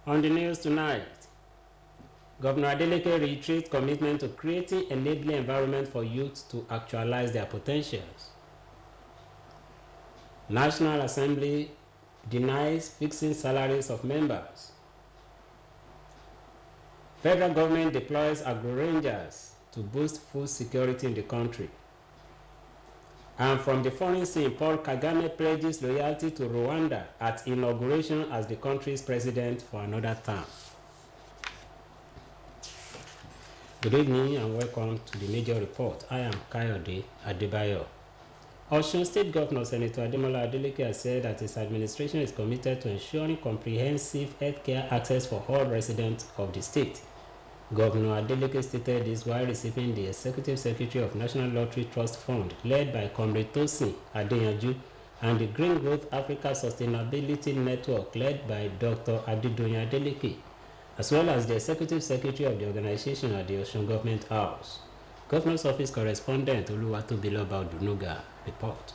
On the news tonight, Governor Adeleke reiterates commitment to creating enabling environment for youth to actualize their potentials. National Assembly denies fixing salaries of members. Federal government deploys agro-rangers to boost food security in the country. And from the foreign scene, Paul Kagame pledges loyalty to Rwanda at inauguration as the country's president for another term. Good evening and welcome to the major report. I am Kayode Adebayo. Osun State Governor Senator Ademola Adeleke has said that his administration is committed to ensuring comprehensive healthcare access for all residents of the state. Governor Adeleke stated this while receiving the Executive Secretary of National Lottery Trust Fund, led by Comrade Osun and the Green Growth Africa Sustainability Network, led by Dr. Adedoyin Adeleke, as well as the Executive Secretary of the organization at the Osun Government House. Governor's Office Correspondent Oluwatobiloba Odunuga report.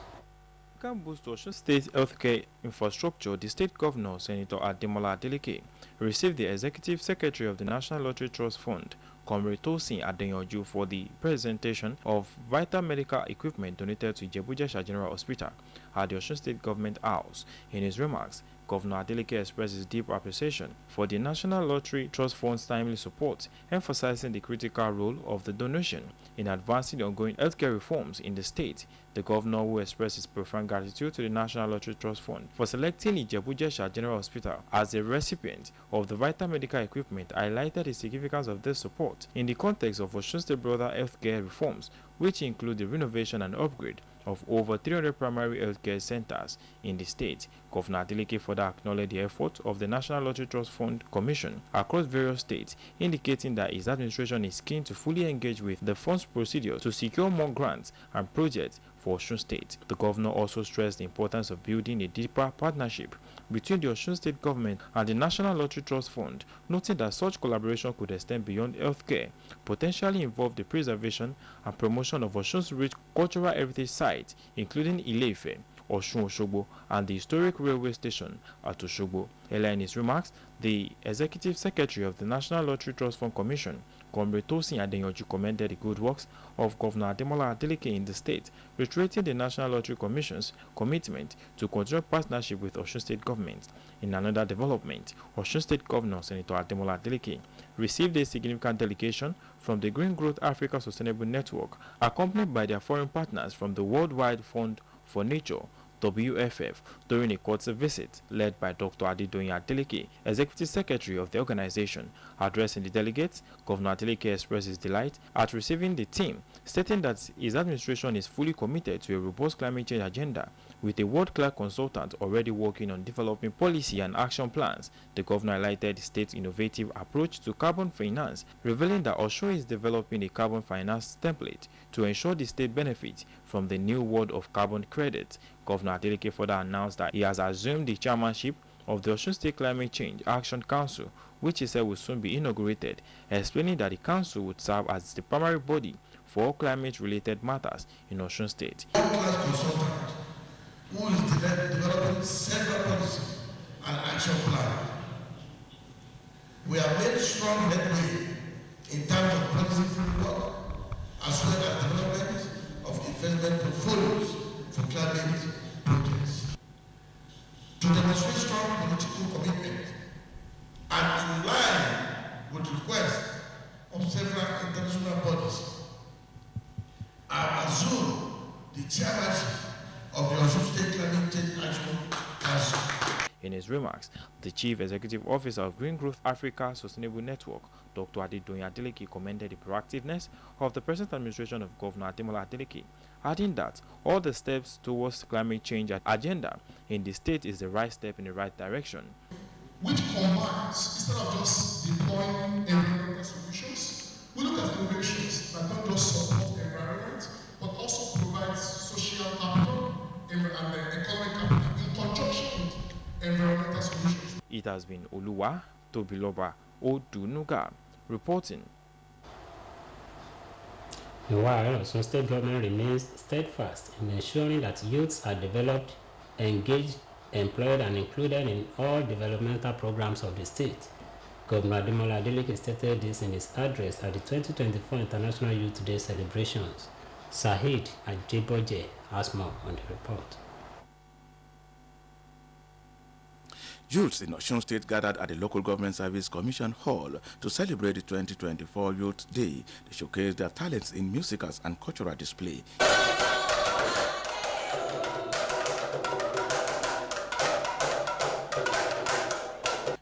Can boost Osun State healthcare infrastructure, the State Governor, Senator Ademola Adeleke, received the Executive Secretary of the National Lottery Trust Fund, Comrade Osun, for the presentation of vital medical equipment donated to Ijebu-Jesha General Hospital at the Osun State Government House. In his remarks, Governor Adeleke expressed his deep appreciation for the National Lottery Trust Fund's timely support, emphasizing the critical role of the donation in advancing the ongoing healthcare reforms in the state. The governor, who expressed his profound gratitude to the National Lottery Trust Fund for selecting Ijebu-Jesha General Hospital as a recipient of the vital medical equipment, highlighted the significance of this support in the context of Osun State broader healthcare reforms, which include the renovation and upgrade of over 300 primary healthcare centers in the state. Governor Adeleke further acknowledged the efforts of the National Lottery Trust Fund Commission across various states, indicating that his administration is keen to fully engage with the fund's procedure to secure more grants and projects for Osun State. The governor also stressed the importance of building a deeper partnership between the Osun State government and the National Lottery Trust Fund, noting that such collaboration could extend beyond healthcare, potentially involve the preservation and promotion of Osun's rich cultural heritage sites, including Ile-Ife, Osun Osogbo, and the historic railway station at Osogbo. Earlier in his remarks, the Executive Secretary of the National Lottery Trust Fund Commission, Comrade Osun, commended the good works of Governor Ademola Adeleke in the state, reiterating the National Lottery Commission's commitment to continue partnership with Osun State government. In another development, Osun State Governor Senator Ademola Adeleke received a significant delegation from the Green Growth Africa Sustainable Network, accompanied by their foreign partners from the Worldwide Fund for Nature, WFF, during a courtesy visit led by Dr. Adedoyin Adeleke, Executive Secretary of the organization. Addressing the delegates, Governor Adeleke expressed his delight at receiving the team, stating that his administration is fully committed to a robust climate change agenda, with a world-class consultant already working on developing policy and action plans. The governor highlighted the state's innovative approach to carbon finance, revealing that Osun is developing a carbon finance template to ensure the state benefits from the new world of carbon credits. Governor Adeleke further announced that he has assumed the chairmanship of the Osun State Climate Change Action Council, which he said will soon be inaugurated, explaining that the council would serve as the primary body for all climate-related matters in Osun State. Who is developing several policies and action plans. We have made strong headway in terms of policy framework as well as development of investment portfolios for climate projects. To demonstrate strong political commitment and in line with requests of several international bodies, I assume the chairmanship of the Osun State Climate Change Action Council. In his remarks, the Chief Executive Officer of Green Growth Africa Sustainable Network, Dr. Adedoyin Adeleke, commended the proactiveness of the present administration of Governor Ademola Adeleke, adding that all the steps towards climate change agenda in the state is the right step in the right direction. Which combines, instead of just deploying environmental solutions, we look at innovations that don't just support the environment, but also provide social capital and economic capital in conjunction with environmental solutions. It has been Oluwatobiloba Odunuga reporting. Meanwhile, Osun State government remains steadfast in ensuring that youths are developed, engaged, employed, and included in all developmental programs of the state. Governor Ademola Adeleke stated this in his address at the 2024 International Youth Day celebrations. Saheed Ajeboje has more on the report. Youths in Osun State gathered at the Local Government Service Commission Hall to celebrate the 2024 Youth Day. They showcased their talents in musicals and cultural display.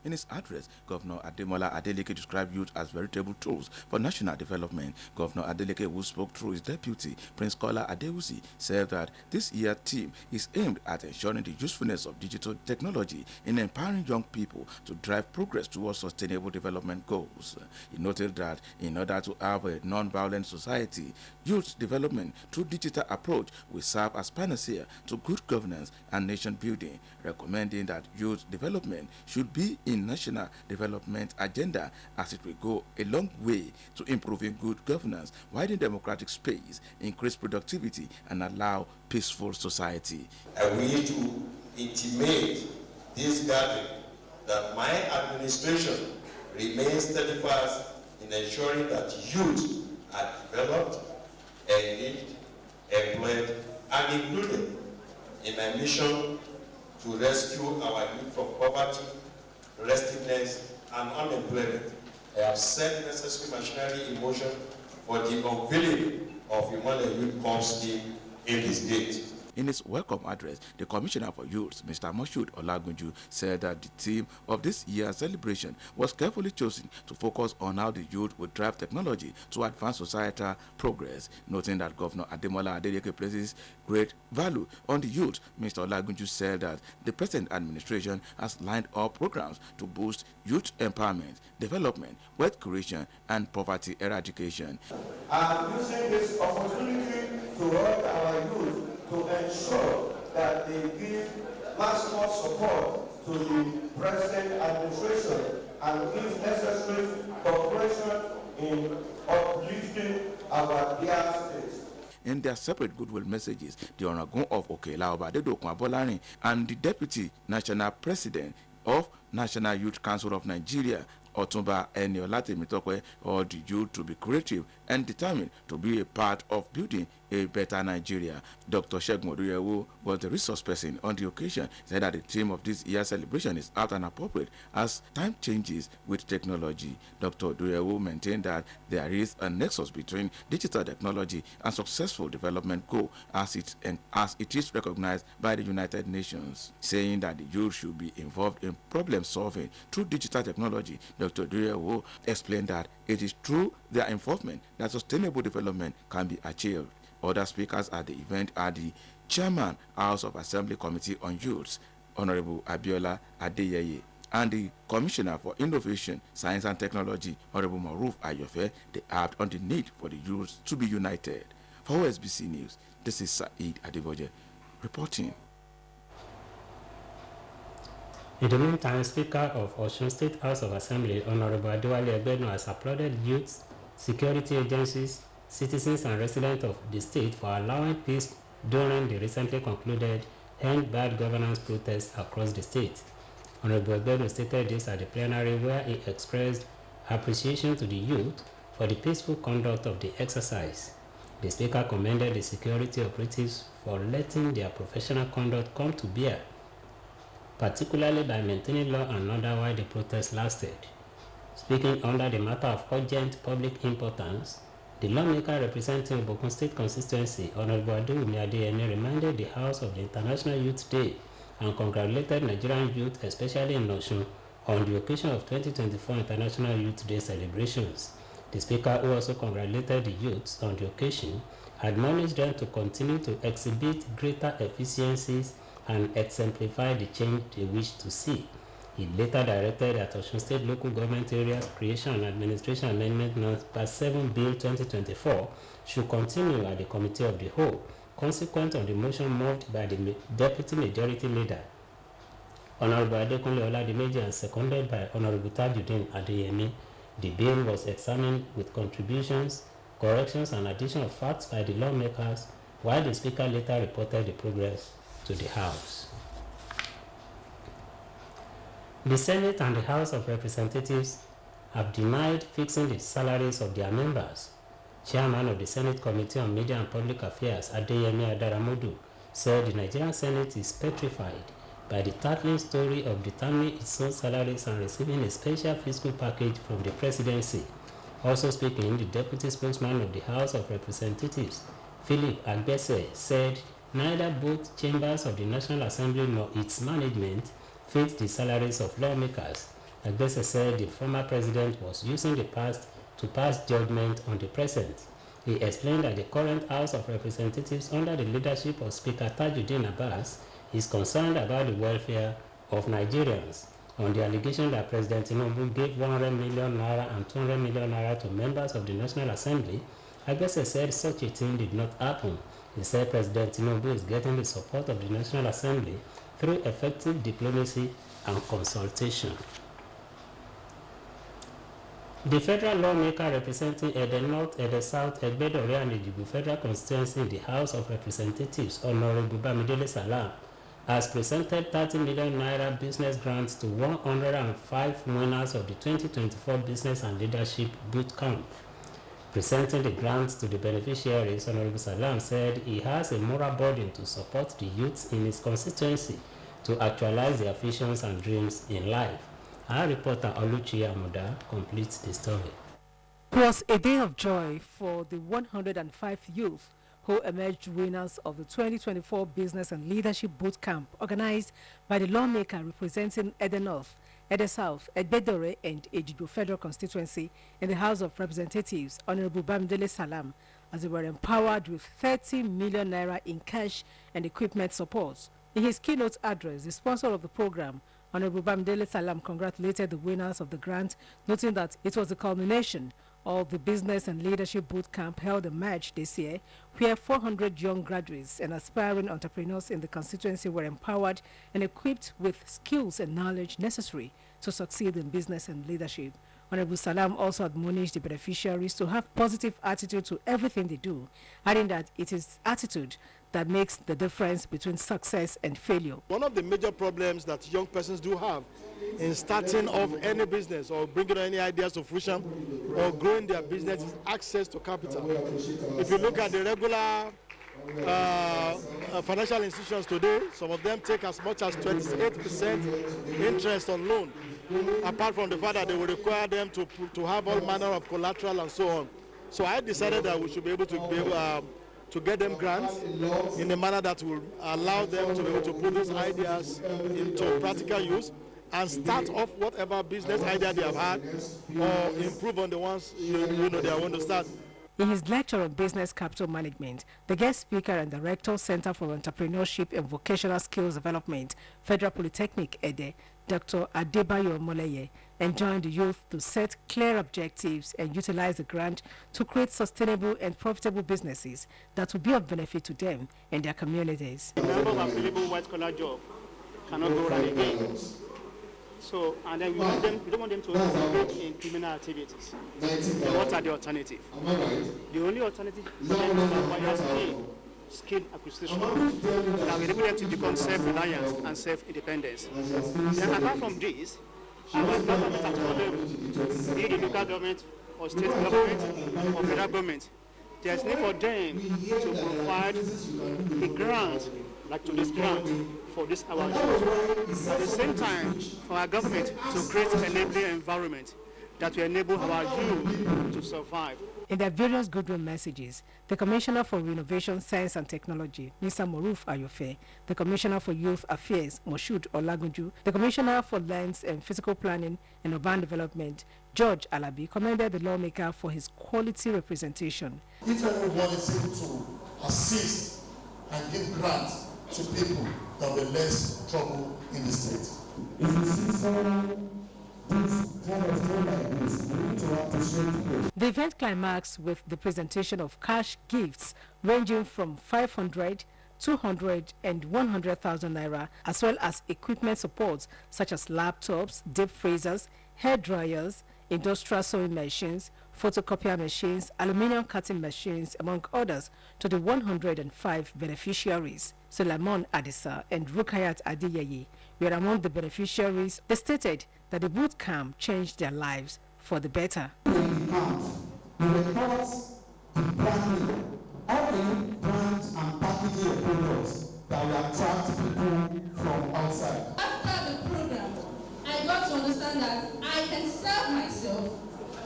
In his address, Governor Ademola Adeleke described youth as veritable tools for national development. Governor Adeleke, who spoke through his deputy, Prince Kola Adewusi, said that this year's theme is aimed at ensuring the usefulness of digital technology in empowering young people to drive progress towards sustainable development goals. He noted that in order to have a non-violent society, youth development through digital approach will serve as panacea to good governance and nation building, recommending that youth development should be in national development agenda as it will go a long way to improving good governance, widen democratic space, increase productivity, and allow peaceful society. I wish to intimate this gathering that my administration remains steadfast in ensuring that youth are developed, engaged, employed, and included in my mission to rescue our youth from poverty, restlessness, and unemployment. I have set necessary machinery in motion for the unveiling of Imole Youth Corps scheme in the state. In his welcome address, the Commissioner for Youth, Mr. Moshood Olagunju, said that the theme of this year's celebration was carefully chosen to focus on how the youth would drive technology to advance societal progress. Noting that Governor Ademola Adeleke places great value on the youth, Mr. Olagunju said that the present administration has lined up programs to boost youth empowerment, development, wealth creation, and poverty eradication. I'm using this opportunity to urge our youth to ensure that they give maximum support to the present administration and give necessary cooperation in uplifting our dear states. In their separate goodwill messages, the Honorable of Okela Obadedokun Abolarin and the Deputy National President of National Youth Council of Nigeria, Otunba Eniola Temitope, urged the youth to be creative and determined to be a part of building a better Nigeria. Dr. Segun Oduyewu was the resource person on the occasion, said that the theme of this year's celebration is apt and appropriate as time changes with technology. Dr. Oduyewu maintained that there is a nexus between digital technology and successful development goal as it is recognized by the United Nations, saying that the youth should be involved in problem solving through digital technology. Dr. Oduyewu explained that it is through their involvement that sustainable development can be achieved. Other speakers at the event are the Chairman, House of Assembly Committee on Youths, Honorable Abiola Adeyeye, and the Commissioner for Innovation, Science and Technology, Honorable Maruf Ayofe. They harped on the need for the youths to be united. For OSBC News, this is Saeed Adeboje reporting. In the meantime, Speaker of Osun State House of Assembly, Honorable Adewale Egbenu, has applauded youths, security agencies, citizens and residents of the state for allowing peace during the recently concluded End Bad Governance protests across the state. Honorable Egbenu stated this at the plenary, where he expressed appreciation to the youth for the peaceful conduct of the exercise. The Speaker commended the security operatives for letting their professional conduct come to bear, particularly by maintaining law and order while the protest lasted. Speaking under the matter of urgent public importance, the lawmaker representing Obokun State constituency, Honorable Adewumi Adeyemi, reminded the House of the International Youth Day and congratulated Nigerian youth, especially in Osun, on the occasion of 2024 International Youth Day celebrations. The Speaker, who also congratulated the youths on the occasion, admonished them to continue to exhibit greater efficiencies and exemplify the change they wish to see. He later directed that Osun State Local Government Areas Creation and Administration Amendment No. 7 Bill 2024 should continue at the Committee of the Whole, consequent on the motion moved by the Deputy Majority Leader, Honorable Adekunle Oladimeji, and seconded by Honorable Tajuddin Adeyemi. The bill was examined with contributions, corrections, and addition of facts by the lawmakers, while the Speaker later reported the progress to the House. The Senate and the House of Representatives have denied fixing the salaries of their members. Chairman of the Senate Committee on Media and Public Affairs, Adeyemi Adaramodu, said the Nigerian Senate is petrified by the startling story of determining its own salaries and receiving a special fiscal package from the presidency. Also speaking, the deputy spokesman of the House of Representatives, Philip Agbese, said neither both chambers of the National Assembly nor its management fixed the salaries of lawmakers. Agbese said the former president was using the past to pass judgment on the present. He explained that the current House of Representatives under the leadership of Speaker Tajuddin Abbas is concerned about the welfare of Nigerians. On the allegation that President Tinubu gave 100 million naira and 200 million naira to members of the National Assembly, Agbese said such a thing did not happen. He said President Tinubu is getting the support of the National Assembly through effective diplomacy and consultation. The federal lawmaker representing Ede North, Ede South, Egbedore and Ejigbo Federal Constituency in the House of Representatives, Honorable Bamidele Salam, has presented 30 million naira business grants to 105 winners of the 2024 Business and Leadership Boot Camp. Presenting the grants to the beneficiaries, Honorable Salam said he has a moral burden to support the youths in his constituency to actualize their visions and dreams in life. Our reporter Oluchi Amuda completes the story. It was a day of joy for the 105 youth who emerged winners of the 2024 Business and Leadership Boot Camp organized by the lawmaker representing Ede North, Ede South, Egbedore and Ejigbo Federal Constituency in the House of Representatives, Honorable Bamidele Salam, as they were empowered with 30 million naira in cash and equipment support. In his keynote address, the sponsor of the program, Honorable Bamidele Salam, congratulated the winners of the grant, noting that it was the culmination of the Business and Leadership Boot Camp held in March this year, where 400 young graduates and aspiring entrepreneurs in the constituency were empowered and equipped with skills and knowledge necessary to succeed in business and leadership. Honorable Salam also admonished the beneficiaries to have positive attitude to everything they do, adding that it is attitude that makes the difference between success and failure. One of the major problems that young persons do have in starting off any business or bringing any ideas to fruition or growing their business is access to capital. If you look at the regular financial institutions today, some of them take as much as 28% interest on loan, apart from the fact that they will require them to have all manner of collateral and so on. So I decided that we should be able to get them grants in a manner that will allow them to be able to put these ideas into practical use and start off whatever business idea they have had or improve on the ones they want to start. In his lecture on business capital management, the guest speaker and director, Center for Entrepreneurship and Vocational Skills Development, Federal Polytechnic Ede, Dr. Adebayo Moleye, enjoined the youth to set clear objectives and utilize the grant to create sustainable and profitable businesses that will be of benefit to them and their communities. The number of available white-collar jobs cannot go right again. So, and then we don't want them to engage in criminal activities. So what are the alternatives? The only alternative is skill acquisition that will enable them to become self-reliant and self-independence. Then apart from this, our government at all levels, be it the local government or state government or federal government, there's need for them to provide a grant, like to this grant, for this our youth. At the same time, for our government to create an enabling environment that will enable our youth to survive. In their various goodwill messages, the Commissioner for Innovation, Science and Technology, Mr. Moruf Ayofe, the Commissioner for Youth Affairs, Moshood Olagunju, the Commissioner for Lands and Physical Planning and Urban Development, George Alabi, commended the lawmaker for his quality representation. If everyone is able to assist and give grants to people, there will be less trouble in the state. If you see someone kind of thing like this, we need to appreciate people. The event climaxed with the presentation of cash gifts ranging from 500, 200 and 100,000 naira, as well as equipment supports such as laptops, deep freezers, hair dryers, industrial sewing machines, photocopier machines, aluminium cutting machines, among others, to the 105 beneficiaries. Suleiman Adisa and Rukayat Adiyeye were among the beneficiaries. They stated that the boot camp changed their lives for the better. The reports the branding, all the brands and packaging of products that will attract people from outside. After the program, I got to understand that I can serve myself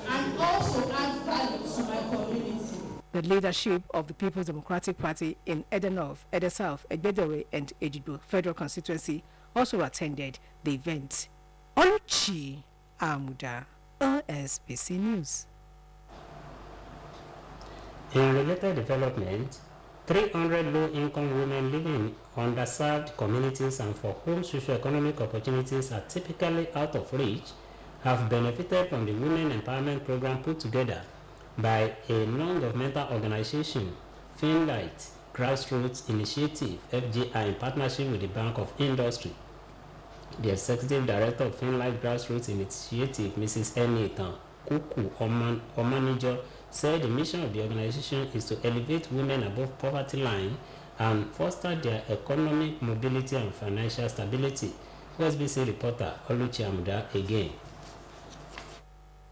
and also add value to my community. The leadership of the People's Democratic Party in Ede North, Ede South, Egbedowe, and Ejigbo Federal Constituency also attended the event. Oluchi Amuda, OSBC News. In related development, 300 low-income women living in underserved communities and for whom socio-economic opportunities are typically out of reach have benefited from the Women Empowerment Program put together by a non-governmental organization, Finlight Grassroots Initiative, FGI, in partnership with the Bank of Industry. The Executive Director of Finlight Grassroots Initiative, Mrs. Enitan Kuku Omanijo, said the mission of the organization is to elevate women above poverty line and foster their economic mobility and financial stability. OSBC reporter Oluchi Amuda again.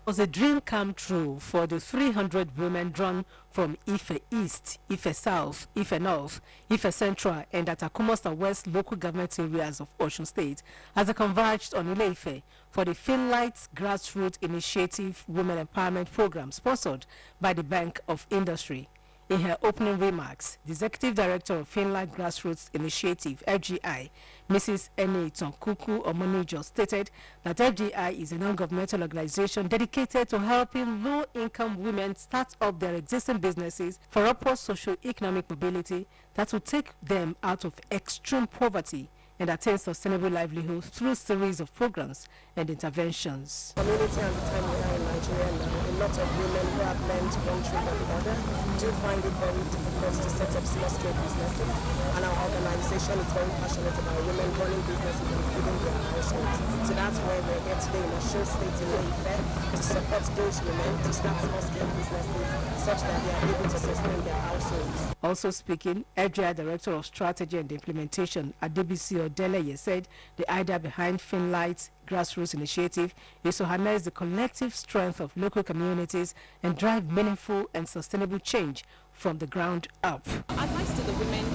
It was a dream come true for the 300 women drawn from Ife East, Ife South, Ife North, Ife Central, and Atakumosta West local government areas of Osun State as they converged on Ile-Ife for the Finlight Grassroots Initiative Women Empowerment Program sponsored by the Bank of Industry. In her opening remarks, the Executive Director of Finlight Grassroots Initiative, FGI, Mrs. Enitan Kuku Omonijo, stated that FGI is a non-governmental organization dedicated to helping low-income women start up their existing businesses for upward socio-economic mobility that will take them out of extreme poverty and attain sustainable livelihood through a series of programs and interventions. Community and the time we are in Nigeria now, a lot of women who have learned one trade or the other do find it very difficult to set up small-scale businesses, and our organization is very passionate about women running businesses and feeding their households. So that's why we're here today in Osun State in Ile-Ife to support those women to start small-scale businesses such that they are able to sustain their households. Also speaking, FGI Director of Strategy and Implementation, Adeleke said the idea behind Finlight's Grassroots Initiative is to harness the collective strength of local communities and drive meaningful and sustainable change from the ground up. Advice to the women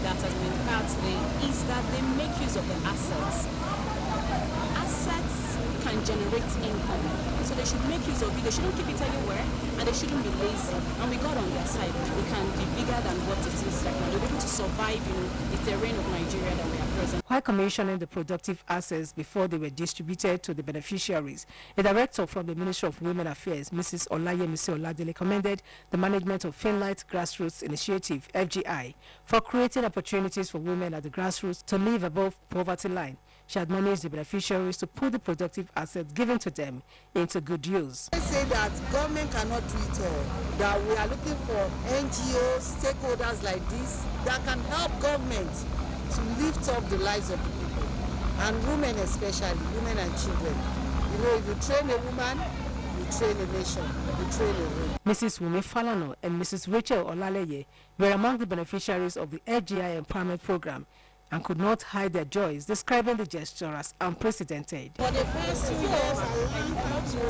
that has been empowered today is that they make use of the assets. Assets can generate income, so they should make use of it. They shouldn't keep it anywhere, and they shouldn't be lazy. And we got on their side. We can be bigger than what it is right now. We're able to survive, the terrain of Nigeria that we are present. While commissioning the productive assets before they were distributed to the beneficiaries, a director from the Ministry of Women Affairs, Mrs. Olayemisi Oladele, commended the management of Finlight Grassroots Initiative, FGI, for creating opportunities for women at the grassroots to live above poverty line. She admonished the beneficiaries to put the productive assets given to them into good use. I say that government cannot do it all, that we are looking for NGOs, stakeholders like this that can help government to lift up the lives of the people, and women especially, women and children. If you train a woman, you train a nation, you train a woman. Mrs. Wumi Falano and Mrs. Rachel Olaleye were among the beneficiaries of the FGI Empowerment Program and could not hide their joys, describing the gesture as unprecedented. For the past 2 years, I learned how to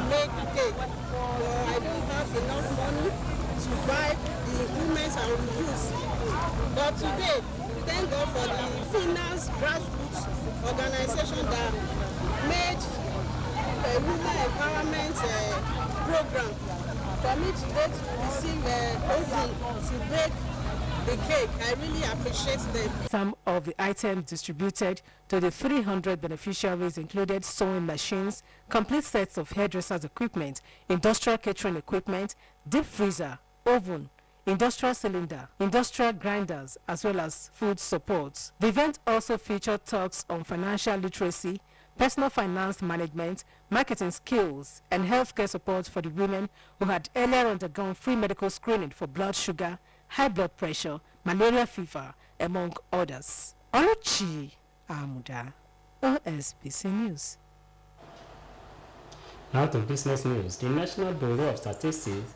make cake. I don't have enough money to buy the instruments I will use. But today, thank God for the Finance Grassroots organization that made a women empowerment program for me today to receive Osun to bake the cake. I really appreciate them. Some of the items distributed to the 300 beneficiaries included sewing machines, complete sets of hairdressers equipment, industrial catering equipment, deep freezer, oven, industrial cylinder, industrial grinders, as well as food supports. The event also featured talks on financial literacy, personal finance management, marketing skills, and healthcare support for the women who had earlier undergone free medical screening for blood sugar, high blood pressure, malaria fever, among others. Oluchi Amuda, OSBC News. Now to business news. The National Bureau of Statistics,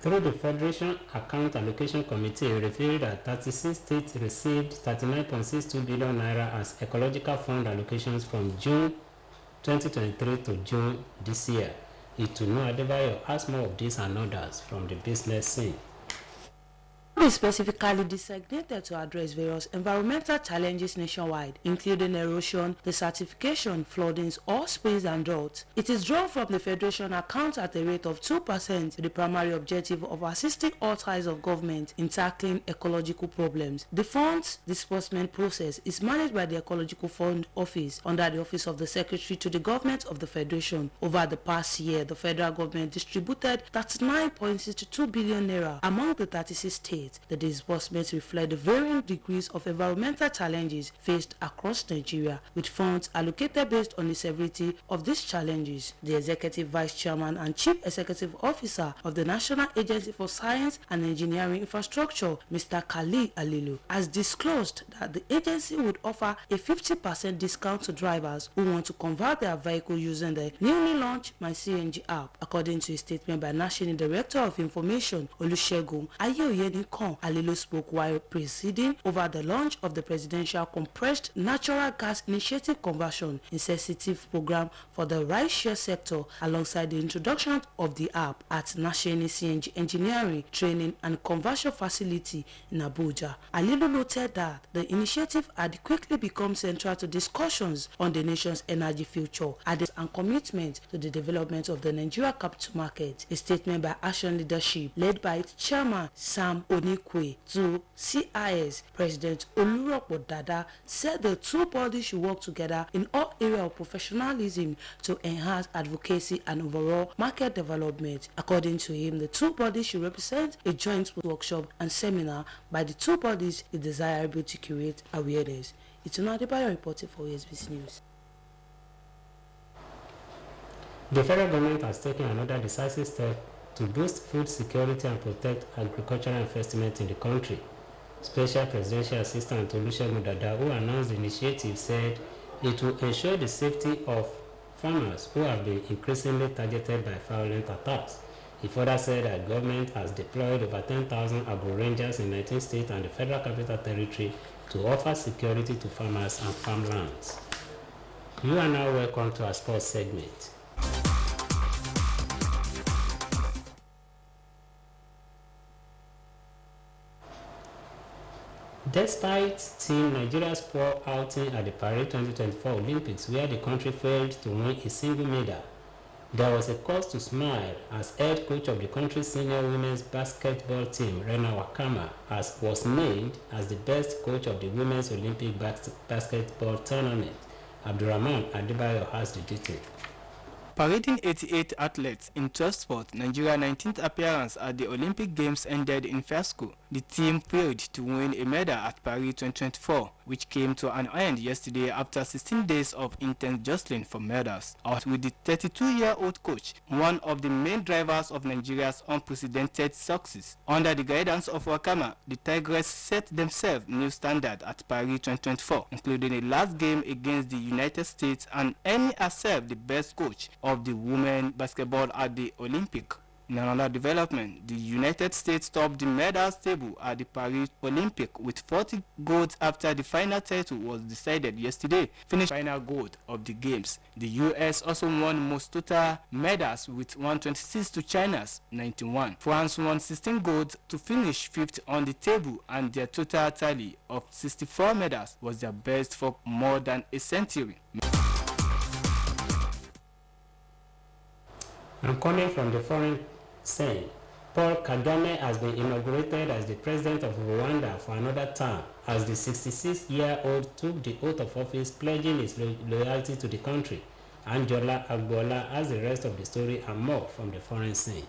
through the Federation Account Allocation Committee, revealed that 36 states received 39.62 billion naira as ecological fund allocations from June 2023 to June this year. Itunu Adebayo has more of this and others from the business scene. Is specifically designated to address various environmental challenges nationwide, including erosion, desertification, floodings, oil spills, and droughts. It is drawn from the Federation account at a rate of 2%, with the primary objective of assisting all ties of government in tackling ecological problems. The fund's disbursement process is managed by the Ecological Fund Office under the Office of the Secretary to the Government of the Federation. Over the past year, the federal government distributed 39.62 billion naira among the 36 states. The disbursements reflect the varying degrees of environmental challenges faced across Nigeria, with funds allocated based on the severity of these challenges. The Executive Vice Chairman and Chief Executive Officer of the National Agency for Science and Engineering Infrastructure, Mr. Kali Alilu, has disclosed that the agency would offer a 50% discount to drivers who want to convert their vehicle using the newly launched My CNG app. According to a statement by National Director of Information, Olusegun Ayeoyeni, Alilu spoke while presiding over the launch of the Presidential Compressed Natural Gas Initiative Conversion Incentive Program for the ride-share sector, alongside the introduction of the app at National CNG Engineering, Training and Conversion Facility in Abuja. Alilu noted that the initiative had quickly become central to discussions on the nation's energy future, added and commitment to the development of the Nigeria capital market. A statement by Action Leadership, led by its chairman Sam Onikwe, to CIS President Oluropo Dada, said the two bodies should work together in all areas of professionalism to enhance advocacy and overall market development. According to him, the two bodies should represent a joint workshop and seminar by the two bodies is desirable to create awareness. It's Itunu Adebayo reporting for OSBC News. The federal government has taken another decisive step to boost food security and protect agricultural investment in the country. Special Presidential Assistant Olusegun Dada, who announced the initiative, said it will ensure the safety of farmers who have been increasingly targeted by violent attacks. He further said that government has deployed over 10,000 agro rangers in 19 states and the Federal Capital Territory to offer security to farmers and farmlands. You are now welcome to our sports segment. Despite Team Nigeria's poor outing at the Paris 2024 Olympics, where the country failed to win a single medal, there was a cause to smile as head coach of the country's senior women's basketball team, Rena Wakama, was named as the best coach of the Women's Olympic basketball tournament. Abdurrahman Adebayo has the detail. Parading 88 athletes in 12 sports, Nigeria's 19th appearance at the Olympic Games ended in fiasco. The team failed to win a medal at Paris 2024, which came to an end yesterday after 16 days of intense jostling for medals. Out with the 32-year-old coach, one of the main drivers of Nigeria's unprecedented success. Under the guidance of Wakama, the Tigers set themselves new standard at Paris 2024, including a last game against the United States, and earning herself the best coach of the women basketball at the Olympic. In another development, the United States topped the medals table at the Paris Olympic with 40 golds after the final title was decided yesterday, finished final gold of the games. The US also won most total medals with 126 to China's 91. France won 16 golds to finish fifth on the table, and their total tally of 64 medals was their best for more than a century. And coming from the foreign scene, Paul Kagame has been inaugurated as the president of Rwanda for another term, as the 66-year-old took the oath of office, pledging his loyalty to the country. Anjola Agbola has the rest of the story and more from the foreign scene.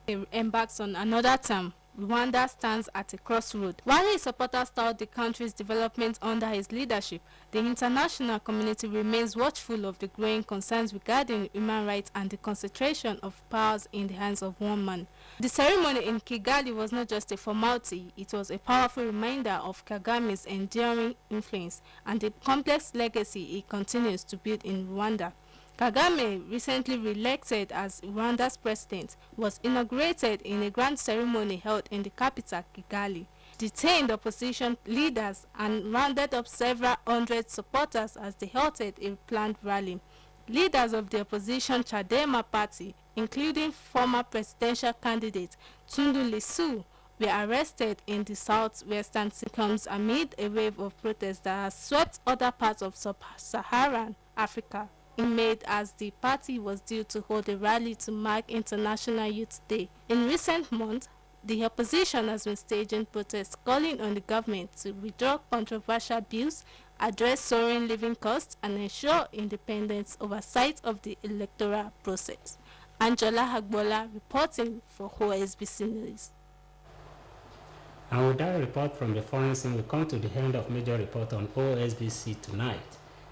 He embarks on another term. Rwanda stands at a crossroad. While his supporters tout the country's development under his leadership, the international community remains watchful of the growing concerns regarding human rights and the concentration of powers in the hands of one man. The ceremony in Kigali was not just a formality, it was a powerful reminder of Kagame's enduring influence and the complex legacy he continues to build in Rwanda. Kagame, recently re-elected as Rwanda's president, was inaugurated in a grand ceremony held in the capital, Kigali. Detained opposition leaders and rounded up several hundred supporters as they halted a planned rally. Leaders of the opposition Chadema party, including former presidential candidate Tundu Lissu, were arrested in the southwestern comes amid a wave of protests that has swept other parts of sub-Saharan Africa. In May, as the party was due to hold a rally to mark International Youth Day. In recent months, the opposition has been staging protests calling on the government to withdraw controversial bills, address soaring living costs, and ensure independent oversight of the electoral process. Angela Hagbola reporting for OSBC News. And with that report from the foreign scene, we come to the end of major report on OSBC tonight.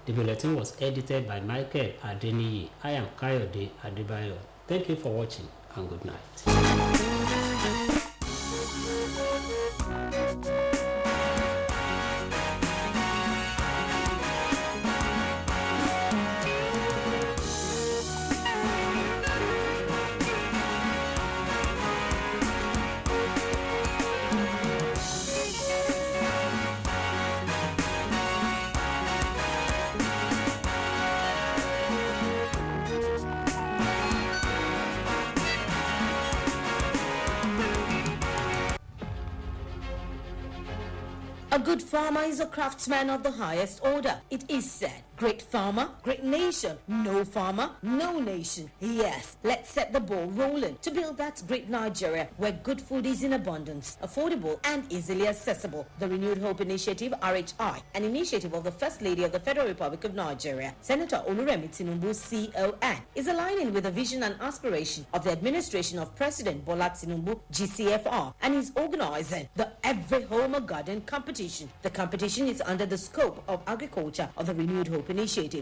The bulletin was edited by Michael Adeniyi. I am Kayode Adebayo. Thank you for watching and good night. A good farmer is a craftsman of the highest order. It is said, great farmer, great nation. No farmer, no nation. Yes, let's set the ball rolling to build that great Nigeria where good food is in abundance, affordable and easily accessible. The Renewed Hope Initiative, RHI, an initiative of the First Lady of the Federal Republic of Nigeria, Senator Oluremi Tinubu, CON, is aligning with the vision and aspiration of the administration of President Bola Tinubu, GCFR, and is organizing the Every Home a Garden competition. The competition is under the scope of agriculture of the Renewed Hope Initiative.